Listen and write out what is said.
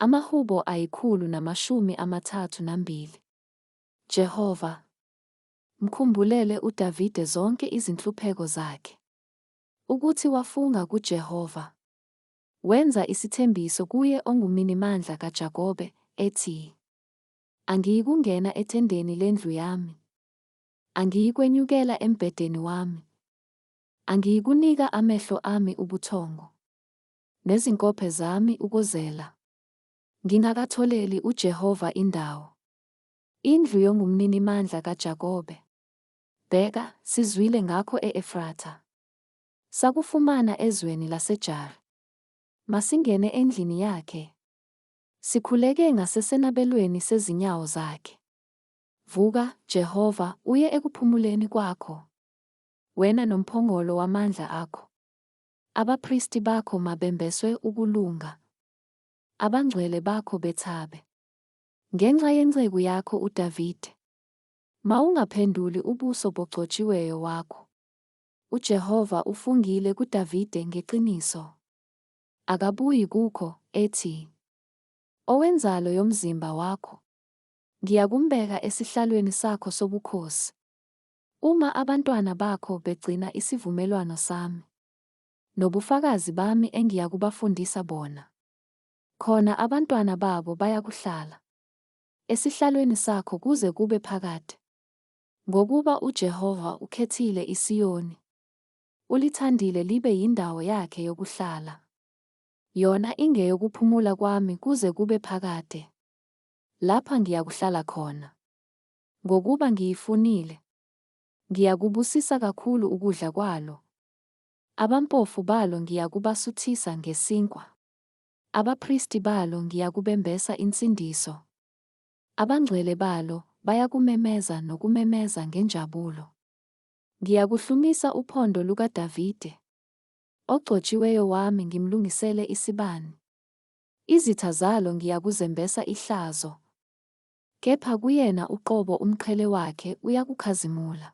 Amahubo 132. Jehova, mkhumbulele uDavide zonke izinhlupheko zakhe, ukuthi wafunga kuJehova. Wenza isithembiso kuye onguMninimandla kaJakobe, ethi, angiyikungena ethendeni lendlu yami, angiyikwenyukela embhedeni wami, angiyikunika amehlo ami ubuthongo, nezinkophe zami ukozela, ngingakatholeli uJehova indawo, indlu yonguMninimandla kaJakobe. Bheka, sizwile ngakho e-Efratha, sakufumana ezweni laseJari. Masingene endlini yakhe, sikhuleke ngasesenabelweni sezinyawo zakhe. Vuka, Jehova, uye ekuphumuleni kwakho, wena nomphongolo wamandla akho. Abapristi bakho mabembeswe ukulunga, abangcwele bakho bethabe. Ngenxa yenceku yakho uDavide, mawungaphenduli ubuso bogcotshiweyo wakho. UJehova ufungile kuDavide ngeqiniso. Akabuyi kukho, ethi, owenzalo yomzimba wakho, ngiyakumbeka esihlalweni sakho sobukhosi. Uma abantwana bakho begcina isivumelwano sami, nobufakazi bami engiyakubafundisa bona, khona abantwana babo bayakuhlala esihlalweni sakho kuze kube phakade. Ngokuba uJehova ukhethile iSiyoni, ulithandile libe yindawo yakhe yokuhlala, yona ingeyokuphumula kwami kuze kube phakade. Lapha ngiyakuhlala khona, ngokuba ngiyifunile, ngiyakubusisa kakhulu ukudla kwalo. Abampofu balo ngiyakubasuthisa ngesinkwa, abapristi balo ngiyakubembesa insindiso. Abangcwele balo bayakumemeza nokumemeza ngenjabulo. Ngiyakuhlumisa uphondo lukaDavide, ogcotshiweyo wami ngimlungisele isibani. Izitha zalo ngiyakuzembesa ihlazo, kepha kuyena uqobo umqhele wakhe uyakukhazimula.